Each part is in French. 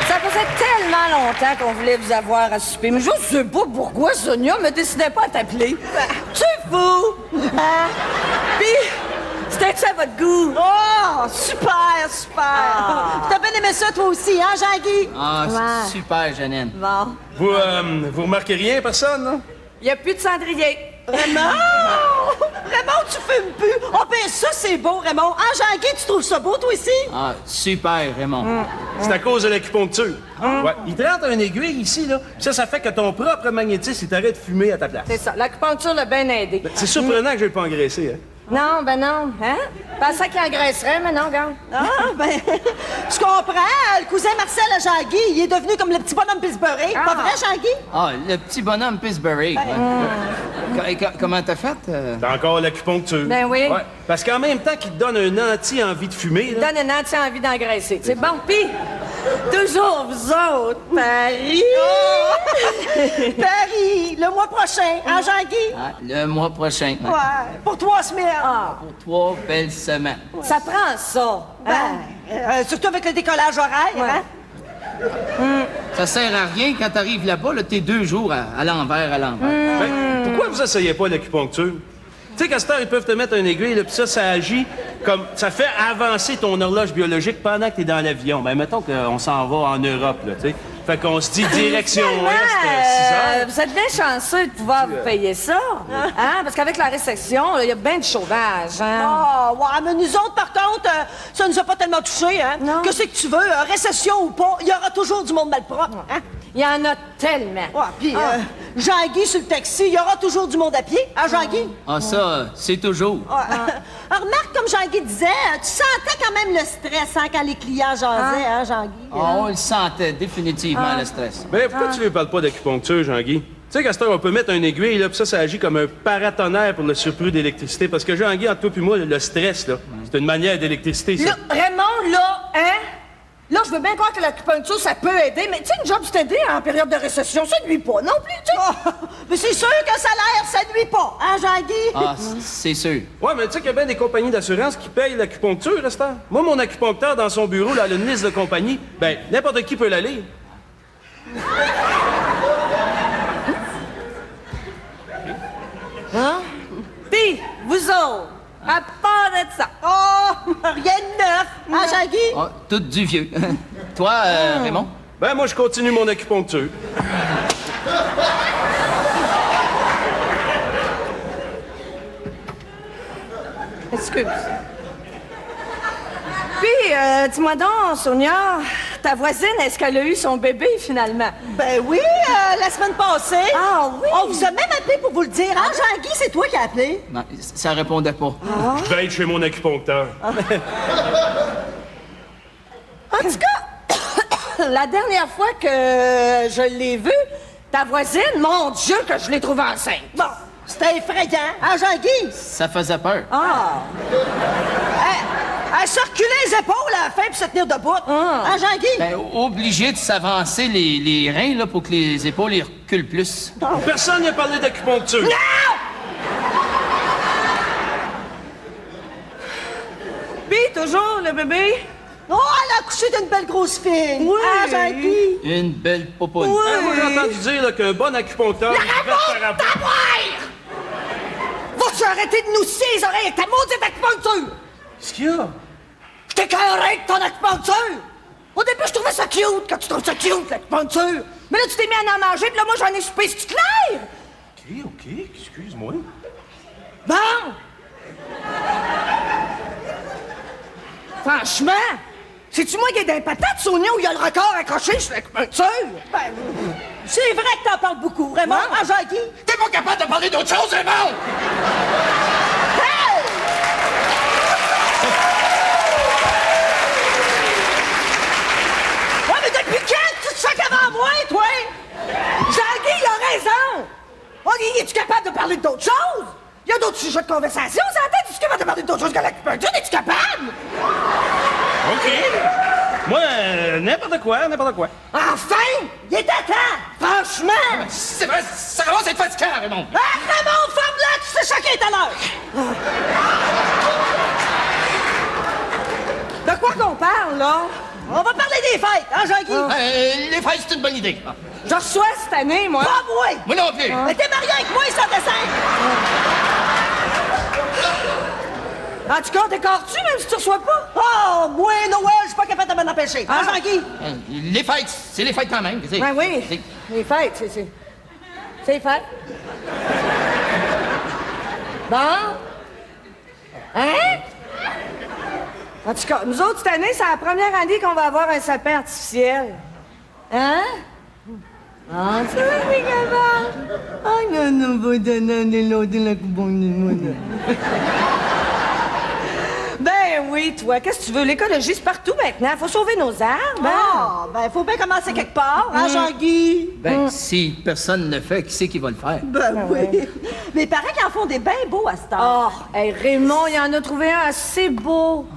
Ça faisait tellement longtemps qu'on voulait vous avoir à souper. Mais je sais pas pourquoi Sonia me décidait pas à t'appeler. Tu es fou! Hein? Puis, c'était-tu à votre goût? Oh, super, super. T'as bien aimé ça, toi aussi, hein, Jean-Guy? Ah, Ouais. super, Janine. Bon. Vous remarquez rien, personne, non? Il n'y a plus de cendrier. Raymond! Raymond, tu fumes plus. Oh, ben ça, c'est beau, Raymond. Hein, Jean-Guy, tu trouves ça beau, toi aussi? Ah, super, Raymond. C'est à cause de l'acupuncture. Ouais. Il te rentre un aiguille ici, là. Puis ça fait que ton propre magnétisme, il t'arrête de fumer à ta place. C'est ça. L'acupuncture l'a bien aidé. C'est surprenant que je l'ai pas engraissé, hein? Non, ben non. Hein? Je pensais qu'il engraisserait, mais non, regarde. Ah, ben, je comprends. Le cousin Marcel à Jean-Guy, il est devenu comme le petit bonhomme Pillsbury. Ah. Pas vrai, Jean-Guy? Ah, le petit bonhomme Pillsbury. Comment t'as fait? T'as encore l'acupuncture. Ben oui. Ouais. Parce qu'en même temps qu'il te donne un anti-envie de fumer, là, Donne une anti-envie d'engraisser. C'est bon. Pis, toujours vous autres, Paris. Paris, le mois prochain, hein, Jean-Guy? Ah, le mois prochain. Ouais, pour 3 semaines. Ah, Pour 3 belles semaines. ça prend ça. Hein? Surtout avec le décollage horaire, hein? Ça sert à rien quand t'arrives là-bas, là, t'es 2 jours à l'envers, à l'envers. ben, pourquoi vous essayez pas l'acupuncture? Tu sais qu'à cette heure, ils peuvent te mettre un aiguille, là, puis ça agit comme... Ça fait avancer ton horloge biologique pendant que t'es dans l'avion. Ben, mettons qu'on s'en va en Europe, là, tu sais. Fait qu'on se dit direction Finalement, ouest, 6 heures. vous êtes bien chanceux de pouvoir vous payer ça. Hein? Parce qu'avec la récession, il y a bien de chômage. Hein? Ah, ouais, mais nous autres, par contre, ça nous a pas tellement touchés, hein? Non. Que c'est que tu veux, récession ou pas, il y aura toujours du monde malpropre, hein? Il y en a tellement. Ouais, puis Jean-Guy sur le taxi, il y aura toujours du monde à pied, hein, Jean-Guy? Ah, ça, c'est toujours. Ouais. Remarque, comme Jean-Guy disait, tu sentais quand même le stress, hein, quand les clients jasaient, hein, Jean-Guy? Ah, on le sentait définitivement, le stress. Ben, pourquoi tu lui parles pas d'acupuncture, Jean-Guy? Tu sais qu'à cette heure, on peut mettre un aiguille, là, puis ça agit comme un paratonnerre pour le surplus d'électricité. Parce que Jean-Guy, entre toi et moi, le stress, là, c'est une manière d'électricité, ça. Là, Raymond, là, hein? Là, je veux bien croire que l'acupuncture, ça peut aider, mais tu sais, une job s'aider en période de récession, ça nuit pas non plus, tu sais. Oh, mais c'est sûr qu'un salaire, ça nuit pas, hein, Jean-Guy? Ah, c'est sûr. Ouais, mais tu sais qu'il y a bien des compagnies d'assurance qui payent l'acupuncture, à cette heure. Moi, mon acupuncteur, dans son bureau, là, a une liste de compagnies. Ben, n'importe qui peut la lire. Hein? Pis, vous autres, à part de ça, Oh, rien de neuf, hein, Jean-Guy? Ah, tout du vieux. Toi, Raymond? Ben, moi, je continue mon acupuncture. excuse. Puis, dis-moi donc, Sonia, ta voisine, est-ce qu'elle a eu son bébé, finalement? Ben oui, la semaine passée. Ah oui? On vous a même appelé pour vous le dire, hein, Jean-Guy? C'est toi qui as appelé. Non, ça répondait pas. Je vais être chez mon acupuncteur. En tout cas, la dernière fois que je l'ai vue, ta voisine, mon Dieu, que je l'ai trouvée enceinte. Bon, c'était effrayant, hein, Jean-Guy? Ça faisait peur. Ah! Elle se reculait les épaules à la fin pour se tenir debout. Hein, Jean-Guy? Ben, obligé de s'avancer les reins, là, pour que les épaules les reculent plus. Personne n'a parlé d'acupuncture. Puis, toujours, le bébé? Oh, elle a accouché d'une belle grosse fille. Oui. Hein, Jean-Guy? Une belle popoune. Hein, moi, j'ai entendu dire là, qu'un bon acupuncteur... Vas-tu arrêter de nous scier les oreilles avec ta maudite acupuncture? Qu'est-ce qu'il y a? Je t'écœurais avec ton acupuncture! Au début, je trouvais ça cute, quand tu trouves ça cute, l'acupuncture. Mais là, tu t'es mis à en manger, puis là, moi, j'en ai soupé, c'est clair? OK, excuse-moi. Bon! Franchement, c'est-tu moi qui ai des patates, Sonia, où il y a le record accroché sur l'acupuncture? Ben, c'est vrai que t'en parles beaucoup, vraiment, hein, Jean-Guy? T'es pas capable de parler d'autre chose, Raymond? Hey! Ouais, mais depuis quand tu te sacs avant moi, toi? Jean-Guy, il a raison! Oh, es-tu capable de parler d'autres choses? Il y a d'autres sujets de conversation, ça la tête. Es-tu capable de parler d'autres choses que l'acupuncture? Es-tu capable? OK. Moi, n'importe quoi. Enfin! Il est à temps! Franchement! C'est vrai, ça commence à être fatigant, Raymond. Ah, Raymond, ferme-la, tu sais chacun tout à l'heure! De quoi qu'on parle, là? On va parler parler des fêtes, hein, Jean-Guy? Les fêtes, c'est une bonne idée. Je reçois cette année, moi. Pas moi! Moi non plus. Mais t'es marié avec moi, ça te sert! En tout cas, décores-tu, même si tu reçois pas? Oh, moi, Noël, je suis pas capable de m'en empêcher. Hein, Jean-Guy? Les fêtes, c'est les fêtes quand même. Ben oui, les fêtes, c'est les fêtes. Bon? Hein? En tout cas, nous autres, cette année, c'est la première année qu'on va avoir un sapin artificiel. Hein? Ah, ça va, c'est capable. Ah, non, non, va donner de la coupon du monde. Ben oui, toi, qu'est-ce que tu veux? L'écologie, c'est partout maintenant. Faut sauver nos arbres. Ah, ben, faut bien commencer quelque part, hein, Jean-Guy? Ben, si personne ne le fait, qui c'est qui va le faire? Ben oui. Mais il paraît qu'ils en font des bien beaux à cette heure. Oh, hey, Raymond, il en a trouvé un assez beau.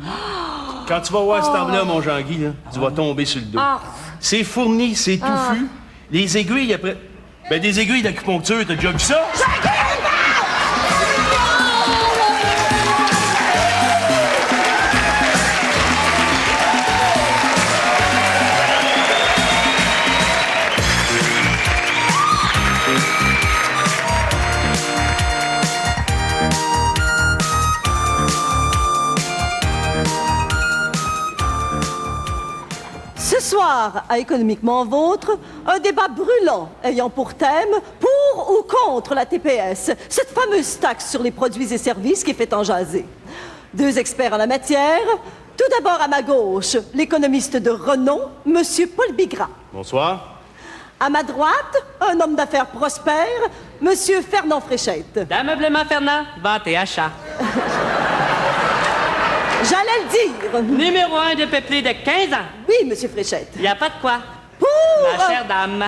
Quand tu vas voir cet arbre-là, mon Jean-Guy, là, tu vas tomber sur le dos. Ah. C'est fourni, c'est touffu. Les aiguilles, après... Ben, des aiguilles d'acupuncture, t'as déjà vu ça? Ce soir, à Économiquement Vôtre, un débat brûlant ayant pour thème pour ou contre la TPS, cette fameuse taxe sur les produits et services qui fait en jaser. Deux experts en la matière. Tout d'abord, à ma gauche, l'économiste de renom, M. Paul Bigras. Bonsoir. À ma droite, un homme d'affaires prospère, M. Fernand Fréchette. D'ameublement Fernand, vente et achat. J'allais le dire. Numéro 1 de peuplé de 15 ans. Oui, M. Fréchette. Y a pas de quoi. Pour, Ma chère dame.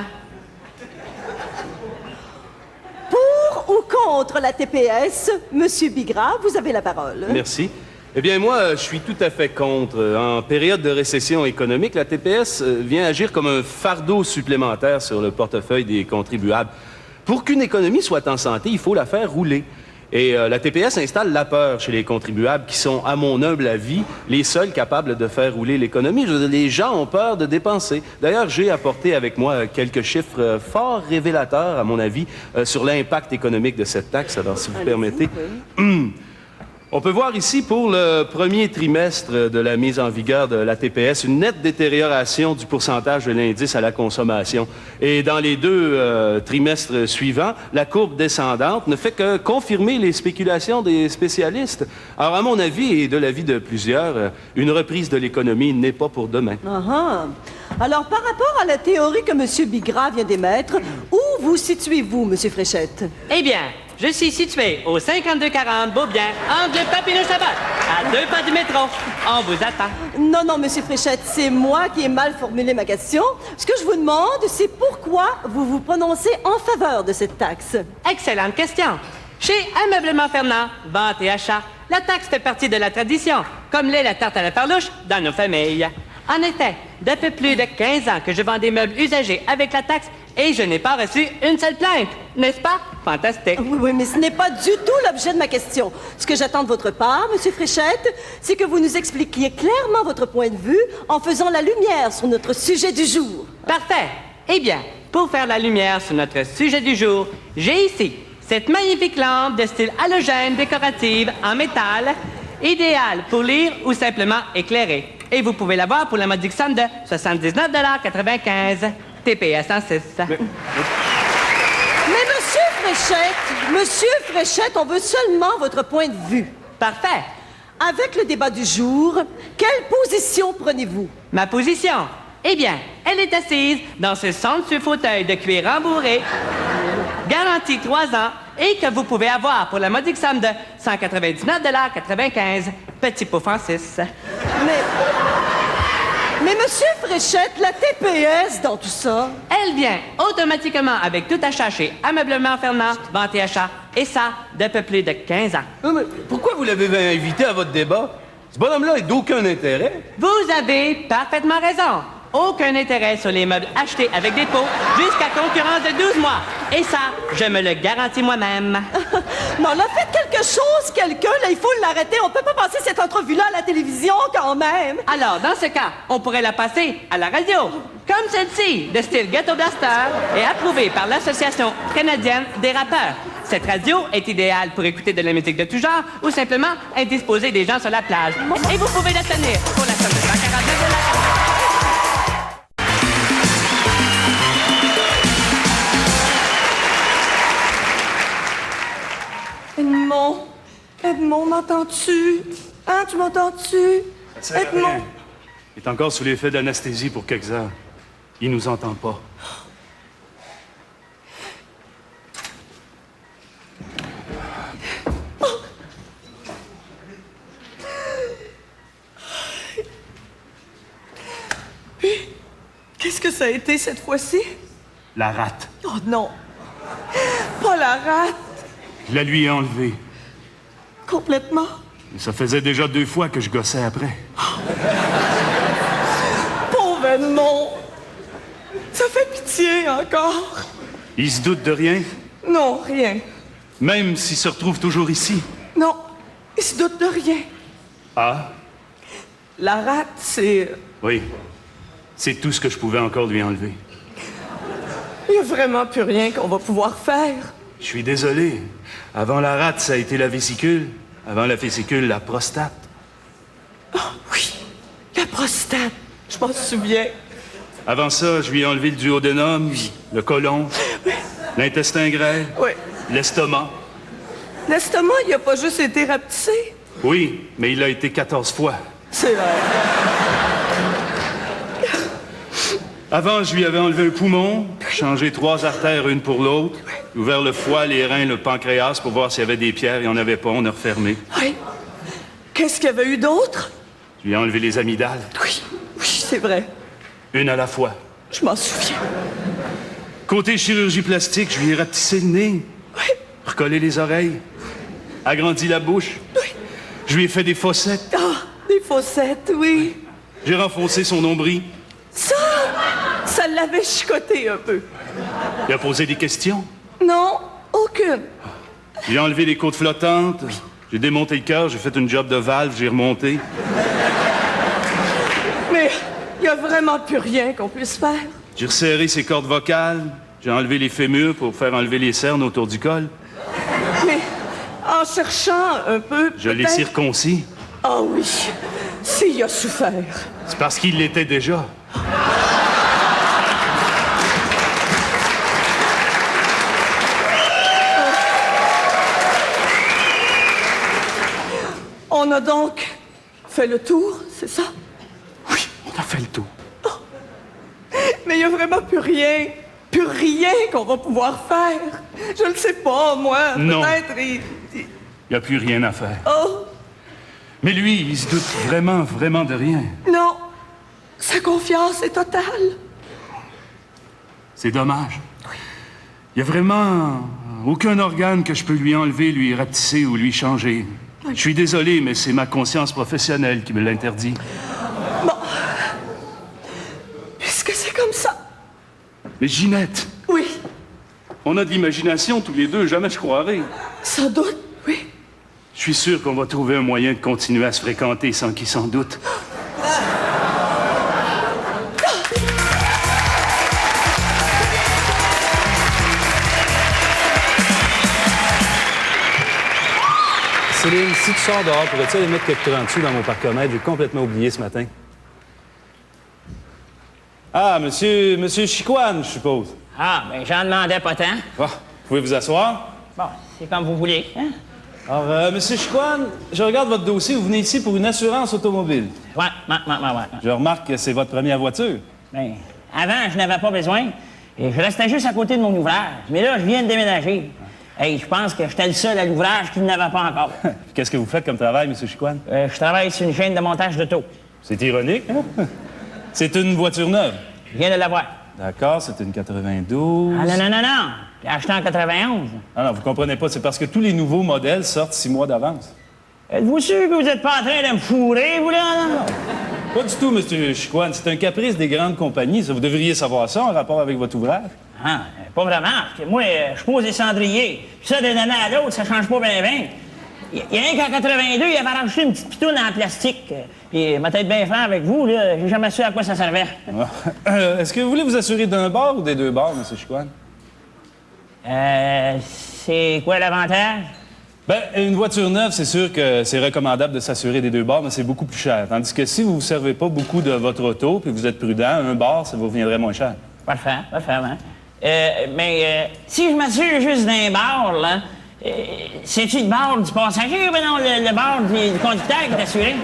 pour ou contre la TPS, M. Bigras, vous avez la parole. Merci. Eh bien, moi, je suis tout à fait contre. En période de récession économique, la TPS vient agir comme un fardeau supplémentaire sur le portefeuille des contribuables. Pour qu'une économie soit en santé, il faut la faire rouler. Et la TPS installe la peur chez les contribuables qui sont, à mon humble avis, les seuls capables de faire rouler l'économie. Je veux dire, les gens ont peur de dépenser. D'ailleurs, j'ai apporté avec moi quelques chiffres fort révélateurs, à mon avis, sur l'impact économique de cette taxe. Alors, si vous permettez... On peut voir ici, pour le premier trimestre de la mise en vigueur de la TPS, une nette détérioration du pourcentage de l'indice à la consommation. Et dans les deux trimestres suivants, la courbe descendante ne fait que confirmer les spéculations des spécialistes. Alors, à mon avis, et de l'avis de plusieurs, une reprise de l'économie n'est pas pour demain. Alors, par rapport à la théorie que M. Bigras vient d'émettre, où vous situez-vous, M. Fréchette? Eh bien, je suis situé au 5240 Beaubien, entre le Papineau Sabat, à 2 pas du métro. On vous attend. Non, non, M. Fréchette, c'est moi qui ai mal formulé ma question. Ce que je vous demande, c'est pourquoi vous vous prononcez en faveur de cette taxe. Excellente question. Chez Ameublement Fernand, vente et achat, la taxe fait partie de la tradition, comme l'est la tarte à la farlouche dans nos familles. En effet, depuis plus de 15 ans que je vends des meubles usagés avec la taxe et je n'ai pas reçu une seule plainte. N'est-ce pas? Fantastique. Oui, oui, mais ce n'est pas du tout l'objet de ma question. Ce que j'attends de votre part, M. Fréchette, c'est que vous nous expliquiez clairement votre point de vue en faisant la lumière sur notre sujet du jour. Parfait. Eh bien, pour faire la lumière sur notre sujet du jour, j'ai ici cette magnifique lampe de style halogène décorative en métal, idéale pour lire ou simplement éclairer. Et vous pouvez l'avoir pour la modique somme de 79,95 TPS en 6. Mais Monsieur Fréchette, on veut seulement votre point de vue. Parfait. Avec le débat du jour, quelle position prenez-vous? Ma position? Eh bien, elle est assise dans ce somptueux fauteuil de cuir rembourré, garanti 3 ans, et que vous pouvez avoir pour la modique somme de 199,95 petit pouf en 6. Mais Monsieur Fréchette, la TPS dans tout ça? Elle vient automatiquement avec tout achat chez Ameublement Fernand, vente et achat, et ça, depuis plus de 15 ans. Mais pourquoi vous l'avez invité à votre débat? Ce bonhomme-là est d'aucun intérêt. Vous avez parfaitement raison. Aucun intérêt sur les meubles achetés avec dépôt jusqu'à concurrence de 12 mois. Et ça, je me le garantis moi-même. Non, là, faites quelque chose, quelqu'un. Là, il faut l'arrêter. On peut pas passer cette entrevue-là à la télévision, quand même. Alors, dans ce cas, on pourrait la passer à la radio. Comme celle-ci, de style Ghetto Blaster, et approuvée par l'Association canadienne des rappeurs. Cette radio est idéale pour écouter de la musique de tout genre ou simplement indisposer des gens sur la plage. Et vous pouvez la tenir pour la somme de 149 $. Edmond, Edmond, m'entends-tu? Hein, tu m'entends-tu? Edmond. Il est encore sous l'effet d'anesthésie pour quelques heures. Il nous entend pas. Qu'est-ce que ça a été cette fois-ci? La rate. Oh non! Pas la rate! Je la lui ai enlevée. Complètement. Et ça faisait déjà 2 fois que je gossais après. Pauvre Edmond! Ça fait pitié encore. Il se doute de rien, Non, rien. même s'il se retrouve toujours ici. Non, il se doute de rien. Ah, La rate, c'est... oui. C'est tout ce que je pouvais encore lui enlever. Il n'y a vraiment plus rien qu'on va pouvoir faire. Je suis désolé. Avant la rate, ça a été la vésicule. Avant la vésicule, la prostate. Oui, la prostate. Je m'en souviens. Avant ça, je lui ai enlevé le duodénum, le côlon, l'intestin grêle, Oui. l'estomac. L'estomac, il n'a pas juste été rapetissé. Oui, mais il a été 14 fois. C'est vrai. Avant, je lui avais enlevé un poumon, changé 3 artères une pour l'autre, ouvert le foie, les reins, le pancréas pour voir s'il y avait des pierres. Il n'y en avait pas, on a refermé. Oui. Qu'est-ce qu'il y avait eu d'autre? Je lui ai enlevé les amygdales, Oui, oui, c'est vrai. une à la fois. Je m'en souviens. Côté chirurgie plastique, je lui ai rapetissé le nez, Oui, recollé les oreilles, agrandi la bouche. oui. Je lui ai fait des fossettes. Ah, des fossettes, oui. J'ai renfoncé son nombril. Ça l'avait chicoté un peu. Il a posé des questions. Non, aucune. J'ai enlevé les côtes flottantes. J'ai démonté le cœur, j'ai fait une job de valve, j'ai remonté. Mais il n'y a vraiment plus rien qu'on puisse faire. J'ai resserré ses cordes vocales. J'ai enlevé les fémurs pour faire enlever les cernes autour du col. Mais en cherchant un peu, Je l'ai peut-être- circoncis. Ah oui, s'il a souffert. C'est parce qu'il l'était déjà. On a donc fait le tour, c'est ça? Oui, on a fait le tour. Mais il n'y a vraiment plus rien qu'on va pouvoir faire. Je ne sais pas, moi. Non. Peut-être. Il n'y a plus rien à faire. Oh, Mais lui, il se doute vraiment, vraiment de rien. non. Sa confiance est totale. C'est dommage. Il n'y a vraiment aucun organe que je peux lui enlever, lui rapetisser ou lui changer. Je suis désolé, mais c'est ma conscience professionnelle qui me l'interdit. Puisque c'est comme ça. Mais Ginette, Oui, on a de l'imagination tous les deux, jamais je croirais. sans doute, oui. Je suis sûr qu'on va trouver un moyen de continuer à se fréquenter sans qu'il s'en doute. Céline, si tu sors dehors, pourrais-tu aller mettre quelques 30 sous dans mon parcomètre? J'ai complètement oublié ce matin. Ah, monsieur Chicoine, je suppose. Ah, ben j'en demandais pas tant. Ah, pouvez vous asseoir? Bon, c'est comme vous voulez, hein? Alors, monsieur Chicoine, je regarde votre dossier. Vous venez ici pour une assurance automobile. Ouais. Je remarque que c'est votre première voiture. Ben, avant, je n'avais pas besoin. Et je restais juste à côté de mon ouvrage. Mais là, je viens de déménager. Hey, je pense que j'étais le seul à l'ouvrage qui ne l'avait pas encore. Qu'est-ce que vous faites comme travail, monsieur Chicoine? Je travaille sur une chaîne de montage d'auto. C'est ironique, hein? C'est une voiture neuve. Je viens de l'avoir. D'accord, c'est une 92. Ah non. J'ai acheté en 91. Ah non, vous comprenez pas, c'est parce que tous les nouveaux modèles sortent 6 mois d'avance. Êtes-vous sûr que vous n'êtes pas en train de me fourrer, vous, là? Non? Pas du tout, monsieur Chicoine. C'est un caprice des grandes compagnies. Ça, vous devriez savoir ça en rapport avec votre ouvrage. Ah, pas vraiment. Parce que moi, je pose des cendriers. Puis ça, d'une année à l'autre, ça change pas bien. Il y a rien qu'en 82, il avait rajouté une petite pitoune en plastique. Puis, ma tête bien franc avec vous, là, j'ai jamais su à quoi ça servait. Est-ce que vous voulez vous assurer d'un bar ou des deux bars, M. Chicoine? C'est quoi l'avantage? Ben, une voiture neuve, c'est sûr que c'est recommandable de s'assurer des deux bars, mais c'est beaucoup plus cher. Tandis que si vous ne vous servez pas beaucoup de votre auto puis que vous êtes prudent, un bar, ça vous reviendrait moins cher. Parfait, hein? Mais si je m'assure juste d'un bar, là, c'est-tu le bar du passager ou ben non, le bar du conducteur qui est assuré?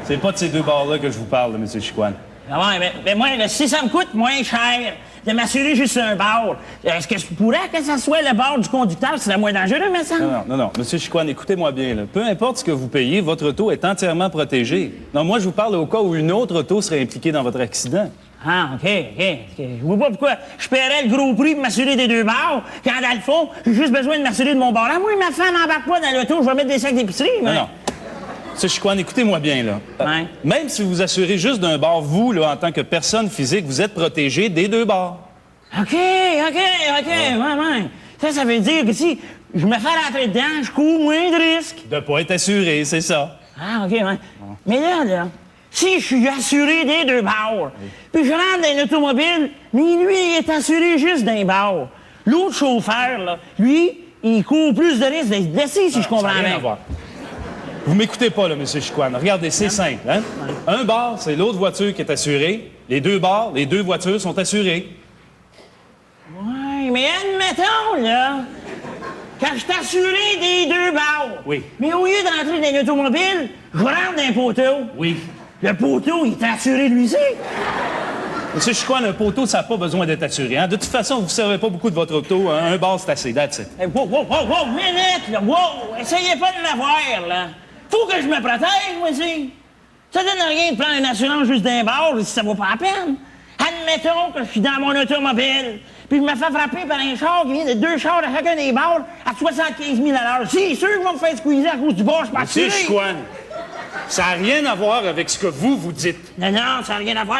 C'est pas de ces deux bars-là que je vous parle, M. Chicoine. Ah ouais, mais moi, là, si ça me coûte moins cher de m'assurer juste un bar, est-ce que je pourrais que ça soit le bar du conducteur? C'est la moins dangereux, mais ça? Non. M. Chicoine, écoutez-moi bien. Là. Peu importe ce que vous payez, votre auto est entièrement protégée. Non, moi, je vous parle au cas où une autre auto serait impliquée dans votre accident. Ah, OK. Je vois pas pourquoi je paierais le gros prix pour m'assurer des deux bars, quand, dans le fond, j'ai juste besoin de m'assurer de mon bar. Là, moi, ma femme n'embarque pas dans l'auto, je vais mettre des sacs d'épicerie, mais... Non. M. Chicoine, écoutez-moi bien, là. Ouais. Même si vous vous assurez juste d'un bar, vous, là, en tant que personne physique, vous êtes protégé des deux bars. OK. Ouais. Ça veut dire que si je me fais rentrer dedans, je cours moins de risques. De pas être assuré, c'est ça. Ah, OK, ouais. Mais là, si je suis assuré des deux bars, puis je rentre dans l'automobile, mais lui, il est assuré juste d'un bar. L'autre chauffeur, là, lui, il court plus de risques d'être blessé, si je comprends Ça n'a rien bien. à voir. Vous m'écoutez pas, là, M. Chicoine. Regardez, c'est simple, hein? Un bar, c'est l'autre voiture qui est assurée. Les deux bars, les deux voitures sont assurées. Ouais, mais admettons, là, quand je suis assuré des deux bars. Oui. Mais au lieu de rentrer dans l'automobile, je rentre dans un poteau. Oui. Le poteau, il est assuré lui aussi. M. Chicoine, un poteau, ça n'a pas besoin d'être assuré. Hein? De toute façon, vous ne servez pas beaucoup de votre auto. Hein? Un bar, c'est assez. That's it. Hey, wow, minute, là, wow! Essayez pas de m'avoir, là. Faut que je me protège, moi aussi. Ça donne rien de prendre une assurance juste d'un bar si ça vaut pas la peine. Admettons que je suis dans mon automobile, puis je me fais frapper par un char qui vient de deux chars à chacun des bars à 75 000 à l'heure. C'est sûr qu'ils vont me faire squeezer à cause du bar, je suis pas assuré. M. Chicoine, ça n'a rien à voir avec ce que vous dites. Non, ça n'a rien à voir.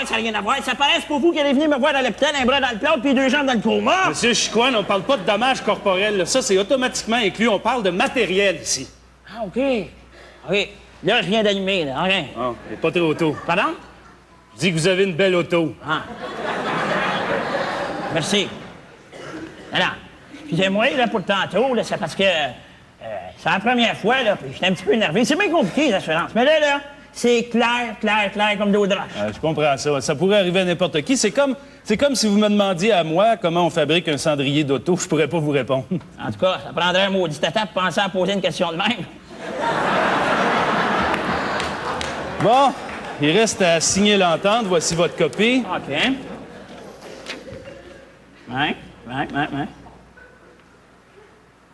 Ça paraît, c'est pas vous qui allez venir me voir à l'hôpital, un bras dans le plâtre puis deux jambes dans le coma. M. Chicoine, on parle pas de dommages corporels. Là. Ça, c'est automatiquement inclus. On parle de matériel ici. Ah, OK. Là, je viens d'allumer, là. OK. Ah, c'est pas trop tôt. Pardon? Je dis que vous avez une belle auto. Ah. Merci. Alors, excusez-moi, là, pour tantôt, là, c'est parce que c'est la première fois, là, puis j'étais un petit peu énervé. C'est bien compliqué, l'assurance. Mais là, c'est clair comme d'eau de roche. Je comprends ça. Ça pourrait arriver à n'importe qui. C'est comme si vous me demandiez à moi comment on fabrique un cendrier d'auto. Je pourrais pas vous répondre. En tout cas, ça prendrait un maudit tata pour penser à poser une question de même. Bon, il reste à signer l'entente. Voici votre copie. OK. Ouais.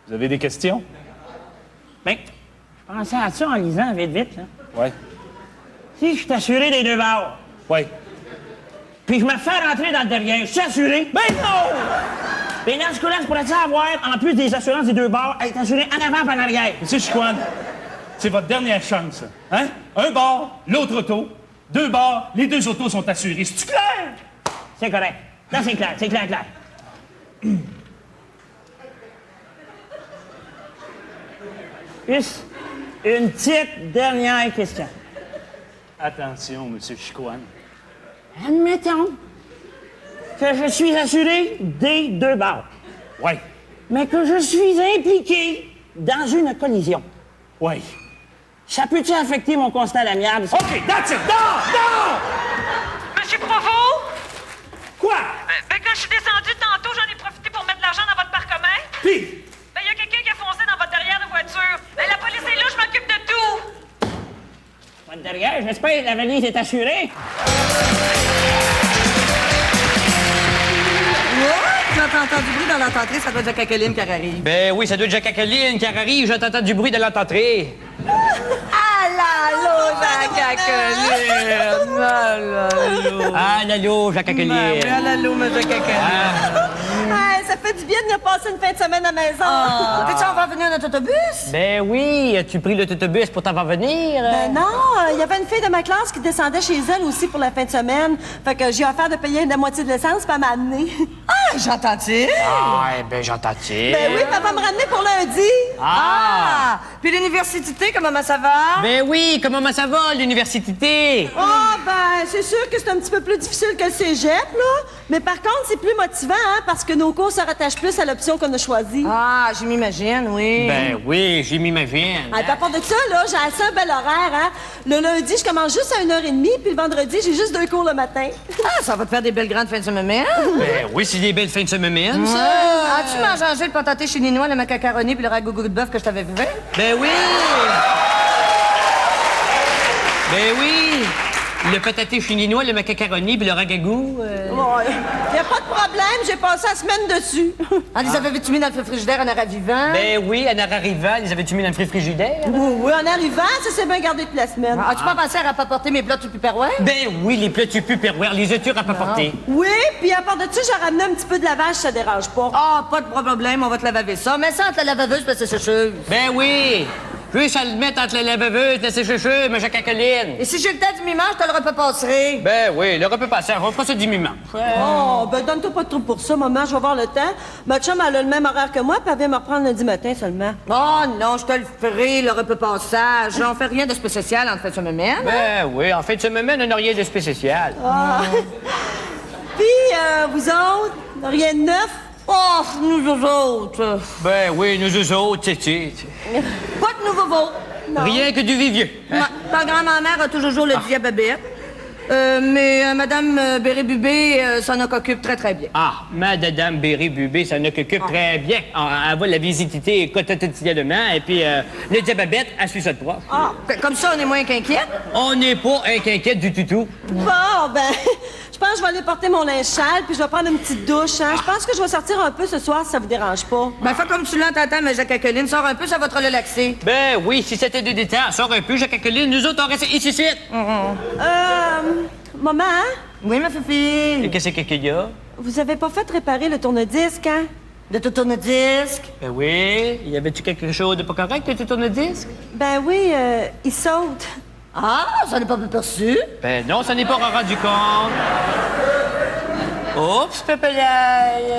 Vous avez des questions? Bien, je pensais à ça en lisant vite, là. Oui. Si je suis assuré des deux bars, Oui. puis je me fais rentrer dans le derrière, je suis assuré? Ben non! Ben dans ce cas-là, je pourrais avoir, en plus des assurances des deux bars, être assuré en avant et en arrière. M. Chicoine, c'est votre dernière chance. Hein? Un bar, l'autre auto. Deux bars, les deux autos sont assurés. C'est-tu clair? C'est correct. Là, c'est clair. Juste une petite dernière question. Attention, M. Chicoine. Admettons que je suis assuré des deux bars, Oui. mais que je suis impliqué dans une collision. Oui. Ça peut-tu affecter mon constat à l'amiable? OK, that's it. Non! Monsieur Provost? Quoi? Ben, quand je suis descendu tantôt, j'en ai profité pour mettre de l'argent dans votre parcomètre. Puis? Ben, il y a quelqu'un qui a foncé dans votre derrière de voiture. Ben, la police est là, je m'occupe de tout. Votre derrière, j'espère que la valise est assurée. J'entends du bruit dans l'entrée, ça doit être Jacqueline qui arrive. Ben oui, ça doit être Jacqueline qui arrive. Je t'entends du bruit de l'entrée. Allô, Jacqueline! Ah, allô, Jacqueline. Allô, ma Jacqueline. Hey, ça fait du bien de venir passer une fin de semaine à la maison. T'es-tu encore venu en notre autobus? Ben oui, as-tu pris l'autobus pour t'en venir? Ben non, il y avait une fille de ma classe qui descendait chez elle aussi pour la fin de semaine. Fait que j'ai offert de payer la moitié de l'essence, puis elle m'a amené. Ah, j'entends-tu? Ah, ben j'entends-tu. Ben oui, papa me ramener pour lundi. Ah! Puis l'université, comment ça va? Ben oui, comment ça va, l'université? Ah, ben, c'est sûr que c'est un petit peu plus difficile que le cégep, là. Mais par contre, c'est plus motivant, hein, parce que nos cours se rattachent plus à l'option qu'on a choisie. Ah, je m'imagine, oui. Ben oui, j'y m'imagine. À part de ça, là, j'ai assez un bel horaire, hein. Le lundi, je commence juste à 1h30, puis le vendredi, j'ai juste 2 cours le matin. Ah, ça va te faire des belles grandes fins de semaine. Ben oui, c'est des belles fins de semaine, ça. As-tu mangé le pataté chinois, le macacaroni puis le ragoût de bœuf que je t'avais fait? Ben oui! Ben oui! Le pataté chinois, le macacaroni puis le ragagou. Y a pas de problème, j'ai passé la semaine dessus. Ah, les avais-tu mis dans le frigidaire en arrivant? Ben oui, en arrivant, les avais-tu mis dans le frigidaire? Oui, en arrivant, ça s'est bien gardé toute la semaine. As-tu pas pensé à rapporter mes plats tout piperouais? Ben oui, les plats tupperware, les as-tu rapportés? Oui, puis à part de ça, j'ai ramené un petit peu de lavage, ça dérange pas. Ah, pas de problème, on va te laver ça. Mais ça entre la lavaveuse parce que c'est sécheuse. Ben oui! Juste à le mettre entre la lavaveuse, la sécheuse, ma jacacoline. Et si j'ai le temps du mi-manche, je te le repas passerai. Ben oui, le repas passé, on fera ça dimanche. Oh, ben donne-toi pas trop pour ça, maman, je vais voir le temps. Ma chum, elle a le même horaire que moi, puis elle vient me reprendre lundi matin seulement. Oh non, je te le ferai, le repas passage. On fait rien de spécial en fait ce moment. Ben oui, en fin de semaine, on n'a rien de spécial. Puis, vous autres, rien de neuf? Oh, nous autres. Ben oui, nous autres, tu. Pas de nouveau veau. Rien que du vivieux. Ta grand-mère a toujours le diabète. Mais Madame Bérébubé s'en occupe très, très bien. Ah, Madame Béré-Bubé, ça ne occupe très bien. Ah, elle va la visiter quotidiennement, et puis le diabète, elle suit ça de proche. Ah, comme ça, on est moins qu'inquiète. On n'est pas inquiète du tout. Bon, ben, je pense que je vais aller porter mon linge sale, puis je vais prendre une petite douche, hein. Je pense que je vais sortir un peu ce soir, si ça vous dérange pas. Ben, fais comme tu l'entends, mais Jacques-Cacoline, sors un peu, ça va te relaxer. Ben oui, si c'était de détail, sort un peu, Jacques-Cacoline, nous autres, on reste ici. Maman, Oui, ma Et fifi. qu'est-ce qu'il y a? vous avez pas fait réparer le tourne-disque, hein? De ton tourne-disque. Ben oui, y avait-tu quelque chose de pas correct de tes tourne-disque? Ben oui, il saute. Ah, ça n'est pas perçu. Ben non, ça n'est pas rendu compte. Oups, pépélaille.